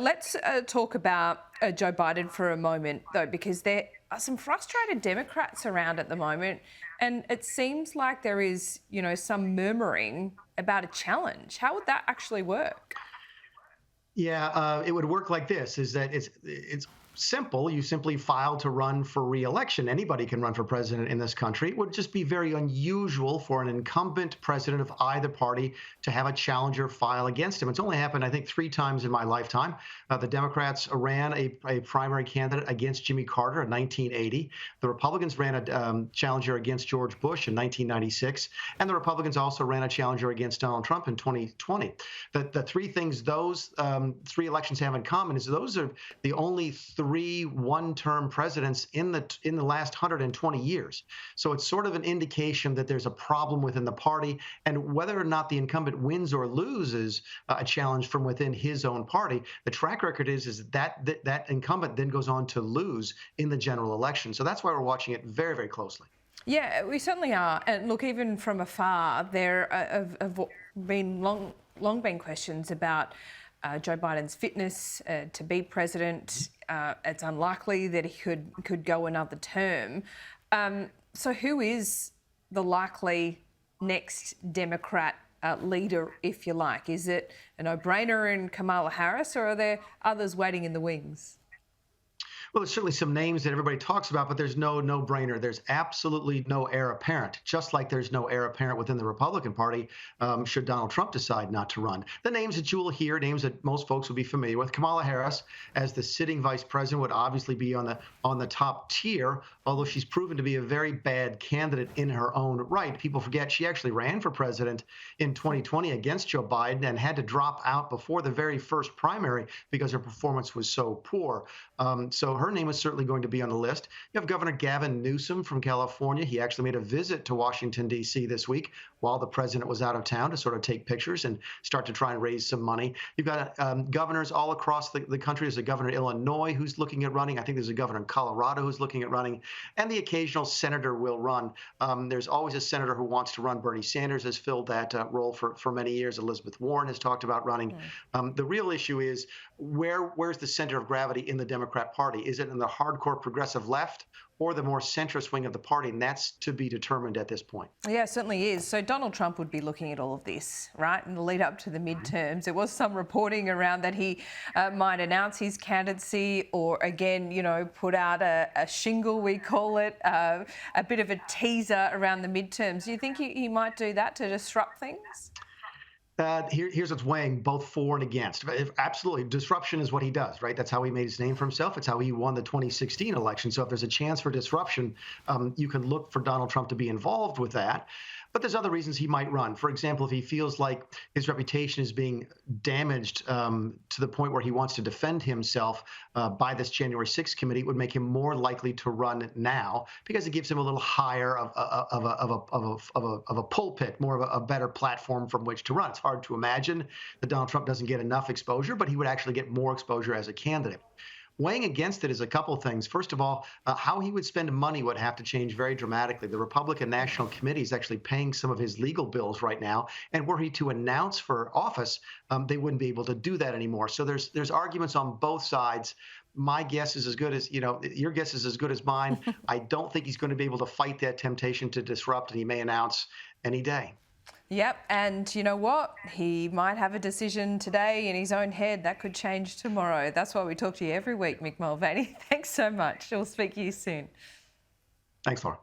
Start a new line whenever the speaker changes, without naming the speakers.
Let's talk about Joe Biden for a moment, though, because there are some frustrated Democrats around at the moment, and it seems like there is, some murmuring about a challenge. How would that actually work?
Yeah, it would work like this: is that it's simple. You simply file to run for re-election. Anybody can run for president in this country. It would just be very unusual for an incumbent president of either party to have a challenger file against him. It's only happened, I think, 3 times in my lifetime. The Democrats ran a primary candidate against Jimmy Carter in 1980. The Republicans ran a challenger against George Bush in 1996, and the Republicans also ran a challenger against Donald Trump in 2020. The three things those three elections have in common is those are the only three one-term presidents in the last 120 years. So it's sort of an indication that there's a problem within the party, and whether or not the incumbent wins or loses a challenge from within his own party, the track record is that incumbent then goes on to lose in the general election. So that's why we're watching it very, very closely.
Yeah, we certainly are. And look, even from afar, there have been long been questions about Joe Biden's fitness to be president. It's unlikely that he could go another term. So who is the likely next Democrat leader, if you like? Is it a no-brainer in Kamala Harris, or are there others waiting in the wings?
Well, there's certainly some names that everybody talks about, but there's no-brainer. There's absolutely no heir apparent, just like there's no heir apparent within the Republican Party should Donald Trump decide not to run. The names that you will hear, names that most folks will be familiar with, Kamala Harris as the sitting vice president would obviously be on the top tier, although she's proven to be a very bad candidate in her own right. People forget she actually ran for president in 2020 against Joe Biden and had to drop out before the very first primary because her performance was so poor. So her name is certainly going to be on the list. You have Governor Gavin Newsom from California. He actually made a visit to Washington, D.C. this week while the president was out of town to sort of take pictures and start to try and raise some money. You've got governors all across the country. There's a governor in Illinois who's looking at running. I think there's a governor in Colorado who's looking at running. And the occasional senator will run. There's always a senator who wants to run. Bernie Sanders has filled that role for many years. Elizabeth Warren has talked about running. The real issue is where's the center of gravity in the Democrat Party? Is it in the hardcore progressive left or the more centrist wing of the party? And that's to be determined at this point.
Yeah, it certainly is. So Donald Trump would be looking at all of this, right, in the lead up to the midterms. There was some reporting around that he might announce his candidacy or, again, put out a shingle, we call it, a bit of a teaser around the midterms. Do you think he might do that to disrupt things?
Here's what's weighing both for and against. Absolutely. Disruption is what he does, right? That's how he made his name for himself. It's how he won the 2016 election. So if there's a chance for disruption, you can look for Donald Trump to be involved with that. But there's other reasons he might run. For example, if he feels like his reputation is being damaged to the point where he wants to defend himself by this January 6th committee, it would make him more likely to run now because it gives him a little higher of a pulpit, more of a better platform from which to run. It's hard to imagine that Donald Trump doesn't get enough exposure, but he would actually get more exposure as a candidate. Weighing against it is a couple of things. First of all, how he would spend money would have to change very dramatically. The Republican National Committee is actually paying some of his legal bills right now, and were he to announce for office, they wouldn't be able to do that anymore. So there's arguments on both sides. My guess is as good as, your guess is as good as mine. I don't think he's going to be able to fight that temptation to disrupt, and he may announce any day.
Yep, and you know what? He might have a decision today in his own head. That could change tomorrow. That's why we talk to you every week, Mick Mulvaney. Thanks so much. We'll speak to you soon.
Thanks, Laura.